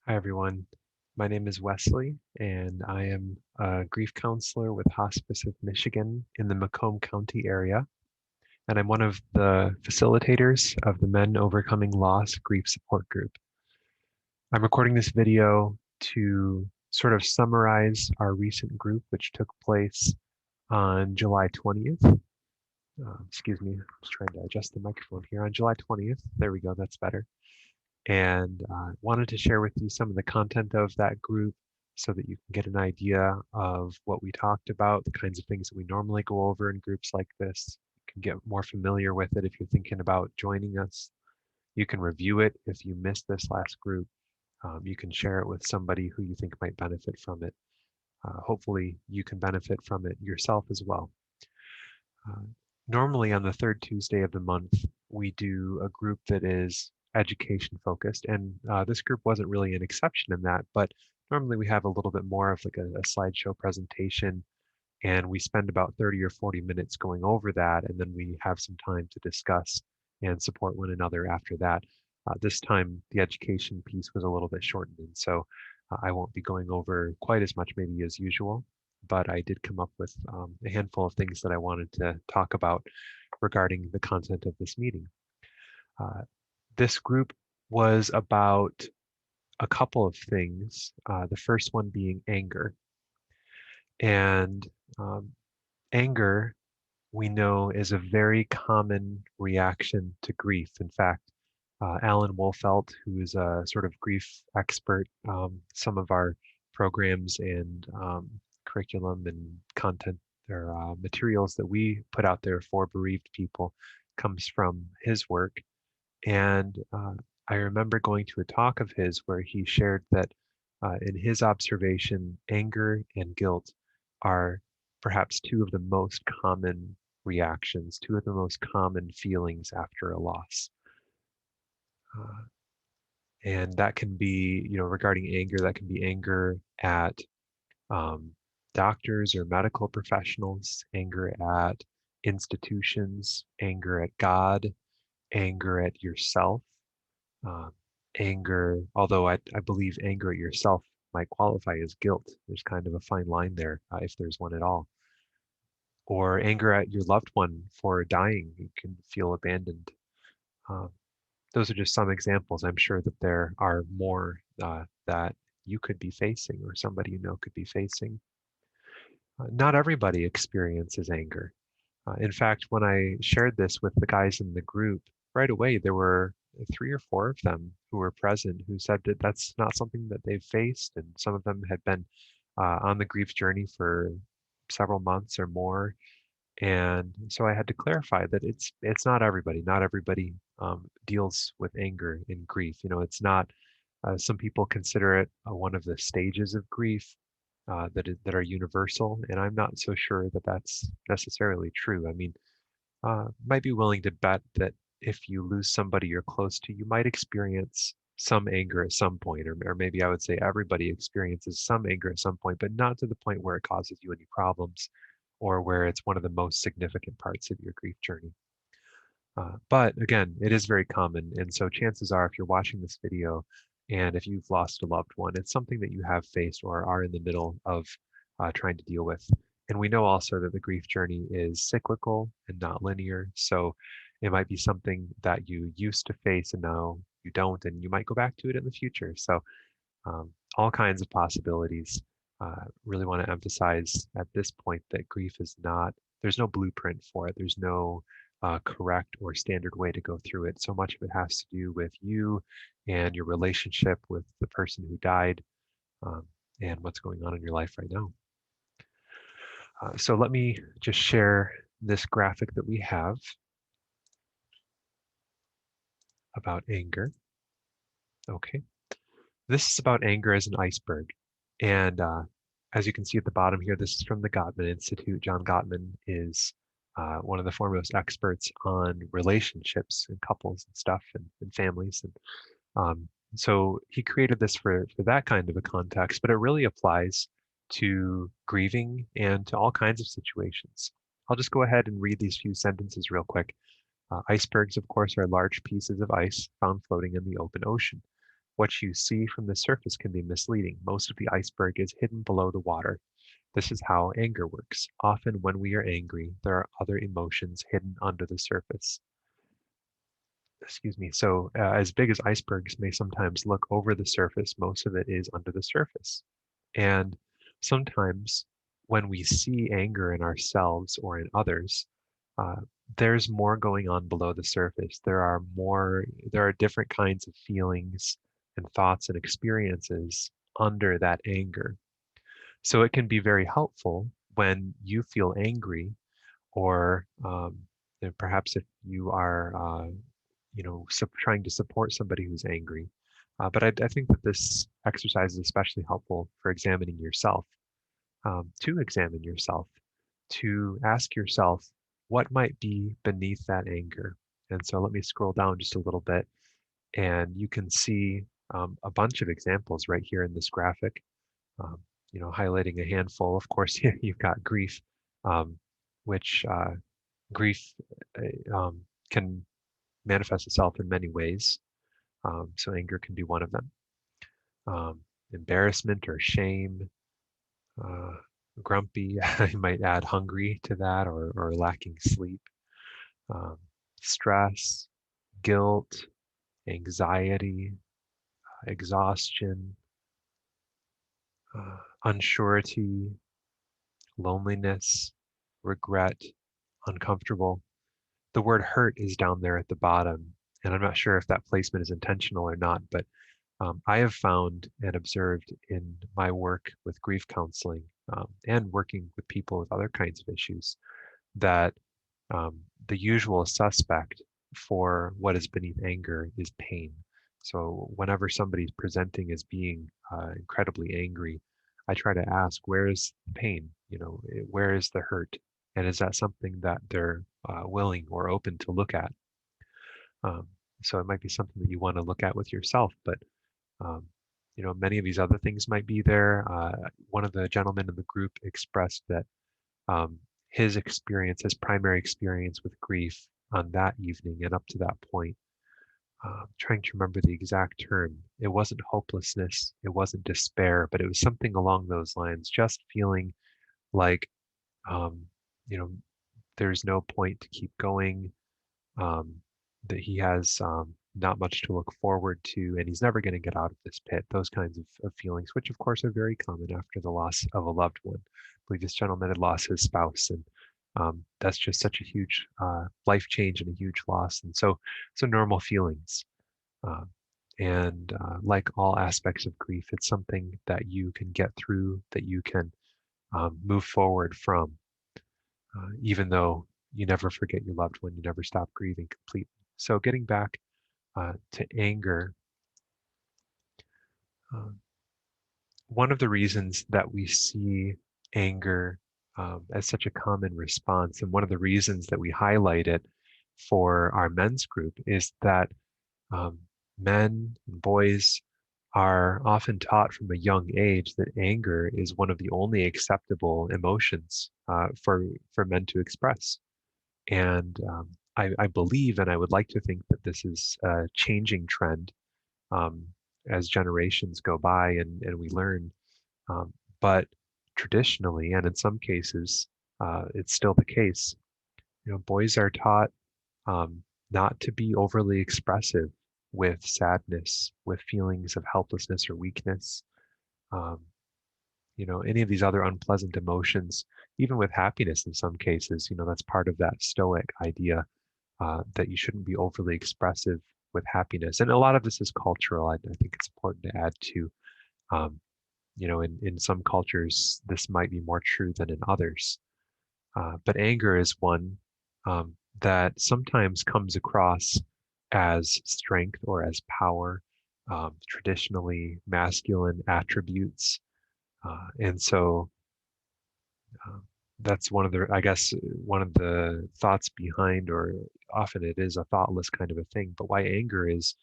Hi, everyone. My name is Wesley, and I am a grief counselor with Hospice of Michigan in the Macomb County area. And I'm one of the facilitators of the Men Overcoming Loss Grief Support Group. I'm recording this video to sort of summarize our recent group, which took place on July 20th. Excuse me, I'm just trying to adjust the microphone here. On July 20th, there we go, that's better. And wanted to share with you some of the content of that group so that you can get an idea of what we talked about, the kinds of things that we normally go over in groups like this. You can get more familiar with it if you're thinking about joining us. You can review it if you missed this last group. You can share it with somebody who you think might benefit from it. Hopefully, you can benefit from it yourself as well. Uh, Normally, on the third Tuesday of the month, we do a group that is education focused, and this group wasn't really an exception in that. But normally, we have a little bit more of like a slideshow presentation, and we spend about 30 or 40 minutes going over that, and then we have some time to discuss and support one another after that. This time, the education piece was a little bit shortened, and so I won't be going over quite as much maybe as usual, but I did come up with a handful of things that I wanted to talk about regarding the content of this meeting. Uh, this group was about a couple of things. The first one being anger. And um, anger, we know, is a very common reaction to grief. In fact, Alan Wolfelt, who is a sort of grief expert, some of our programs and curriculum and content or materials that we put out there for bereaved people comes from his work. And I remember going to a talk of his where he shared that in his observation, anger and guilt are perhaps two of the most common reactions, two of the most common feelings after a loss. Uh, and that can be, regarding anger, that can be anger at um, doctors or medical professionals, anger at institutions, anger at God, anger at yourself, um, anger, although I believe anger at yourself might qualify as guilt. There's kind of a fine line there, if there's one at all. Or anger at your loved one for dying. You can feel abandoned. Um, those are just some examples. I'm sure that there are more that you could be facing or somebody you know could be facing. Not everybody experiences anger. In fact, when I shared this with the guys in the group, right away there were three or four of them who were present who said that that's not something that they've faced, and some of them had been on the grief journey for several months or more. And so I had to clarify that it's not everybody. Not everybody deals with anger in grief. It's not. Some people consider it one of the stages of grief that are universal, and I'm not so sure that that's necessarily true. I mean, might be willing to bet that if you lose somebody you're close to, you might experience some anger at some point, or maybe I would say everybody experiences some anger at some point, but not to the point where it causes you any problems or where it's one of the most significant parts of your grief journey. But again, it is very common. And so chances are, if you're watching this video and if you've lost a loved one, it's something that you have faced or are in the middle of trying to deal with. And we know also that the grief journey is cyclical and not linear. So it might be something that you used to face and now you don't, and you might go back to it in the future. So all kinds of possibilities. Really want to emphasize at this point that grief is not, there's no blueprint for it. There's no correct or standard way to go through it. So much of it has to do with you and your relationship with the person who died um, and what's going on in your life right now. So let me just share this graphic that we have about anger. Okay. This is about anger as an iceberg. And as you can see at the bottom here, this is from the Gottman Institute. John Gottman is one of the foremost experts on relationships and couples and stuff and families. And so he created this for that kind of a context, but it really applies to grieving and to all kinds of situations. I'll just go ahead and read these few sentences real quick. Icebergs, of course, are large pieces of ice found floating in the open ocean. What you see from the surface can be misleading. Most of the iceberg is hidden below the water. This is how anger works. Often, when we are angry, there are other emotions hidden under the surface. Excuse me. So, as big as icebergs may sometimes look over the surface, most of it is under the surface. And sometimes, when we see anger in ourselves or in others, uh, there's more going on below the surface. There are different kinds of feelings and thoughts and experiences under that anger. So, it can be very helpful when you feel angry or perhaps if you are trying to support somebody who's angry. But I think that this exercise is especially helpful for examining yourself, to examine yourself, to ask yourself what might be beneath that anger. And so let me scroll down just a little bit, and you can see a bunch of examples right here in this graphic. Um, highlighting a handful. Of course, you've got grief, um, which grief can manifest itself in many ways. So anger can be one of them. Um, Embarrassment or shame, uh, grumpy. I might add hungry to that, or lacking sleep. Um, Stress, guilt, anxiety, exhaustion, unsurety, loneliness, regret, uncomfortable. The word hurt is down there at the bottom, and I'm not sure if that placement is intentional or not, but I have found and observed in my work with grief counseling, and working with people with other kinds of issues that the usual suspect for what is beneath anger is pain. So whenever somebody's presenting as being incredibly angry, I try to ask, where is the pain? Where is the hurt? And is that something that they're willing or open to look at? Um, so it might be something that you want to look at with yourself, but um, many of these other things might be there. One of the gentlemen in the group expressed that um, his primary experience with grief on that evening and up to that point, trying to remember the exact term. It wasn't hopelessness, it wasn't despair, but it was something along those lines, just feeling like, um, you know, there's no point to keep going, um, that he has not much to look forward to, and he's never going to get out of this pit. Those kinds of feelings, which of course are very common after the loss of a loved one. I believe this gentleman had lost his spouse, and that's just such a huge life change and a huge loss. And so normal feelings. Um, and like all aspects of grief, it's something that you can get through, that you can move forward from, even though you never forget your loved one, you never stop grieving completely. So getting back to anger, um, one of the reasons that we see anger as such a common response, and one of the reasons that we highlight it for our men's group, is that um, men and boys are often taught from a young age that anger is one of the only acceptable emotions for men to express. And I believe, and I would like to think that this is a changing trend um, as generations go by and we learn. Um, but traditionally, and in some cases, it's still the case. Boys are taught not to be overly expressive with sadness, with feelings of helplessness or weakness. Um, any of these other unpleasant emotions, even with happiness in some cases, that's part of that stoic idea that you shouldn't be overly expressive with happiness. And a lot of this is cultural. I think it's important to add to, um, in some cultures, this might be more true than in others. But anger is one that sometimes comes across as strength or as power, traditionally masculine attributes. And so um, that's one of the, I guess, one of the thoughts behind, or often it is a thoughtless kind of a thing, but why anger is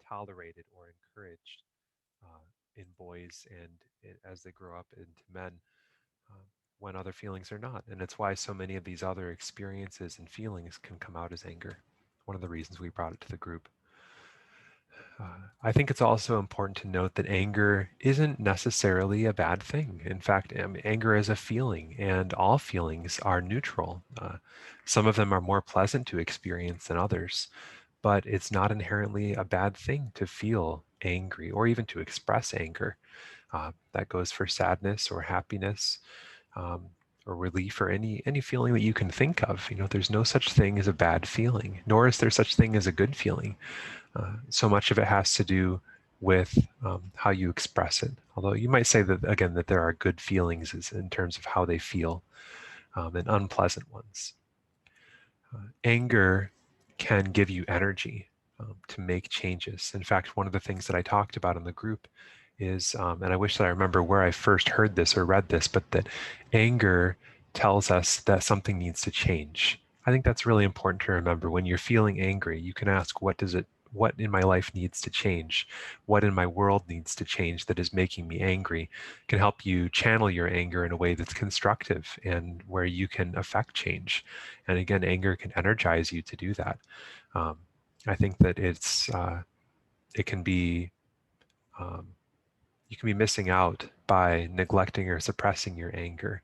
tolerated or encouraged in boys and as they grow up into men, um, when other feelings are not. And it's why so many of these other experiences and feelings can come out as anger. One of the reasons we brought it to the group. I think it's also important to note that anger isn't necessarily a bad thing. In fact, anger is a feeling, and all feelings are neutral. Some of them are more pleasant to experience than others, but it's not inherently a bad thing to feel angry or even to express anger. That goes for sadness or happiness, um, or relief, or any feeling that you can think of. There's no such thing as a bad feeling, nor is there such thing as a good feeling. So much of it has to do with how you express it. Although you might say that again that there are good feelings in terms of how they feel, and unpleasant ones. Anger can give you energy to make changes. In fact, one of the things that I talked about in the group is, and I wish that I remember where I first heard this or read this, but that anger tells us that something needs to change. I think that's really important to remember. When you're feeling angry, you can ask, what in my life needs to change? What in my world needs to change that is making me angry? It can help you channel your anger in a way that's constructive and where you can affect change. And again, anger can energize you to do that. Um, I think that it can be um, you can be missing out by neglecting or suppressing your anger,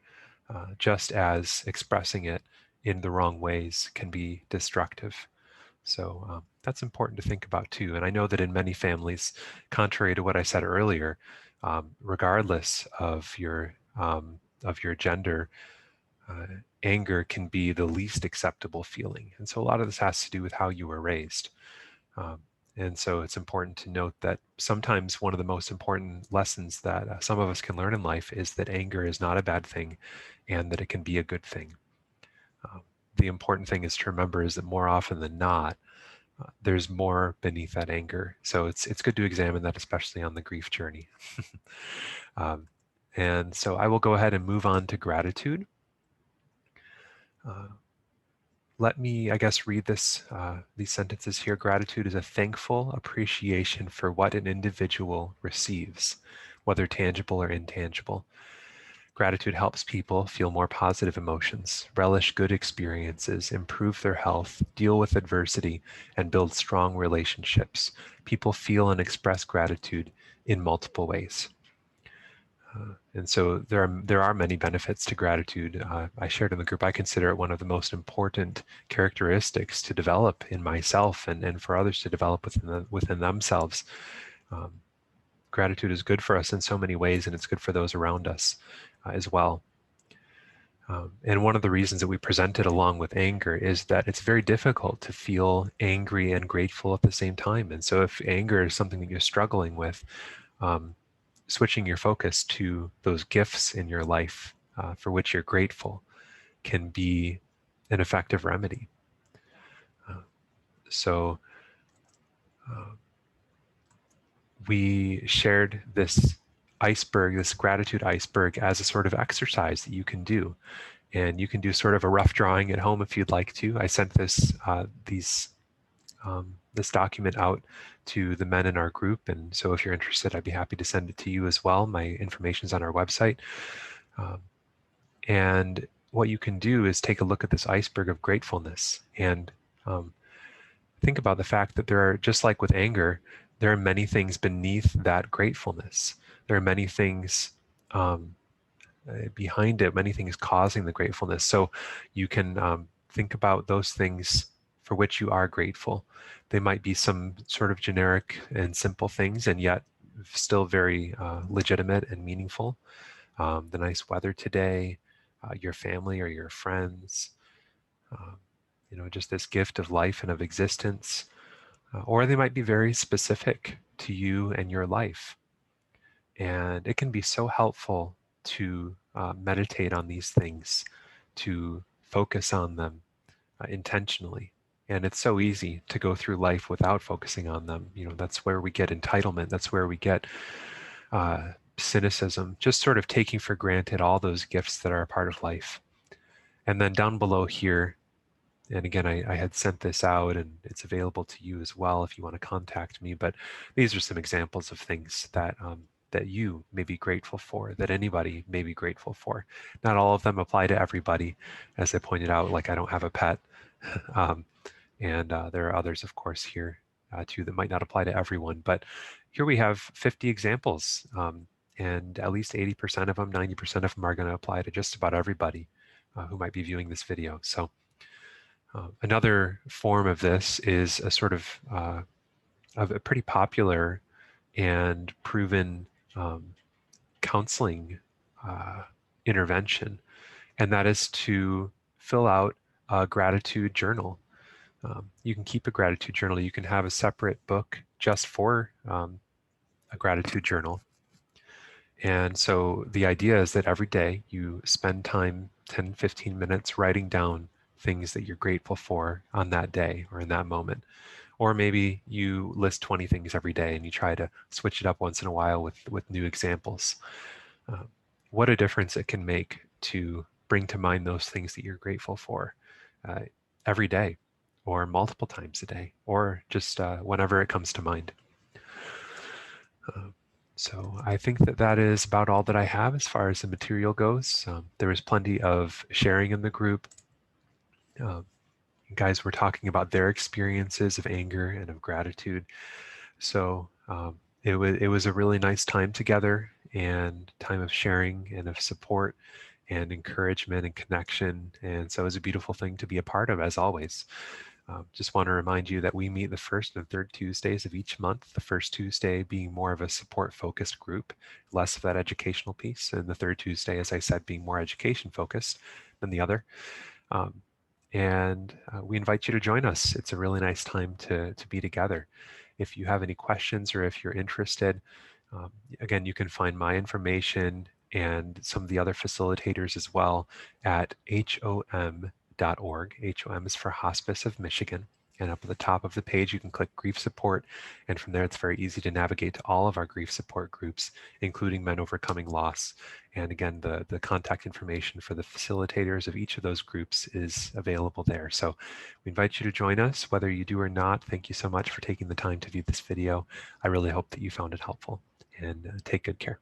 just as expressing it in the wrong ways can be destructive. So that's important to think about too. And I know that in many families, contrary to what I said earlier, regardless of your gender, uh, anger can be the least acceptable feeling. And so a lot of this has to do with how you were raised. Um, and so it's important to note that sometimes one of the most important lessons that some of us can learn in life is that anger is not a bad thing and that it can be a good thing. Um, the important thing is to remember is that more often than not, there's more beneath that anger. So it's good to examine that, especially on the grief journey. um, and so I will go ahead and move on to gratitude. Uh, Let me, I guess, read these sentences here. Gratitude is a thankful appreciation for what an individual receives, whether tangible or intangible. Gratitude helps people feel more positive emotions, relish good experiences, improve their health, deal with adversity, and build strong relationships. People feel and express gratitude in multiple ways. And so there are many benefits to gratitude. I shared in the group, I consider it one of the most important characteristics to develop in myself and for others to develop within themselves. Um, Gratitude is good for us in so many ways, and it's good for those around us as well. And one of the reasons that we present it along with anger is that it's very difficult to feel angry and grateful at the same time. And so if anger is something that you're struggling with, um, switching your focus to those gifts in your life for which you're grateful can be an effective remedy. Uh, so uh, we shared this iceberg, this gratitude iceberg, as a sort of exercise that you can do. And you can do sort of a rough drawing at home if you'd like to. I sent this document out to the men in our group, and so if you're interested, I'd be happy to send it to you as well. My information's on our website. Um, and what you can do is take a look at this iceberg of gratefulness and um, think about the fact that there are, just like with anger, there are many things beneath that gratefulness. There are many things um, behind it, many things causing the gratefulness. So you can think about those things for which you are grateful. They might be some sort of generic and simple things, and yet still very legitimate and meaningful. The nice weather today, your family or your friends, um, just this gift of life and of existence. Or they might be very specific to you and your life. And it can be so helpful to meditate on these things, to focus on them intentionally. And it's so easy to go through life without focusing on them. That's where we get entitlement. That's where we get cynicism, just sort of taking for granted all those gifts that are a part of life. And then down below here, and again, I had sent this out and it's available to you as well if you want to contact me. But these are some examples of things that you may be grateful for, that anybody may be grateful for. Not all of them apply to everybody. As I pointed out, like I don't have a pet. um, and there are others, of course, here to that might not apply to everyone. But here we have 50 examples, and at least 80% of them, 90% of them are going to apply to just about everybody who might be viewing this video. So another form of this is a sort of a pretty popular and proven counseling intervention, and that is to fill out a gratitude journal. You can keep a gratitude journal. You can have a separate book just for a gratitude journal. And so the idea is that every day you spend time, 10, 15 minutes, writing down things that you're grateful for on that day or in that moment. Or maybe you list 20 things every day and you try to switch it up once in a while with new examples. What a difference it can make to bring to mind those things that you're grateful for uh, every day, or multiple times a day, or just whenever it comes to mind. So I think that that is about all that I have as far as the material goes. There was plenty of sharing in the group. Guys were talking about their experiences of anger and of gratitude. So it was a really nice time together, and time of sharing and of support and encouragement and connection. And so it was a beautiful thing to be a part of, as always. Just want to remind you that we meet the first and third Tuesdays of each month, the first Tuesday being more of a support-focused group, less of that educational piece, and the third Tuesday, as I said, being more education-focused than the other. And we invite you to join us. It's a really nice time to be together. If you have any questions or if you're interested, again, you can find my information and some of the other facilitators as well at HOM.org. HOM is for Hospice of Michigan. And up at the top of the page, you can click Grief Support. And from there, it's very easy to navigate to all of our grief support groups, including Men Overcoming Loss. And again, the contact information for the facilitators of each of those groups is available there. So we invite you to join us, whether you do or not. Thank you so much for taking the time to view this video. I really hope that you found it helpful, and take good care.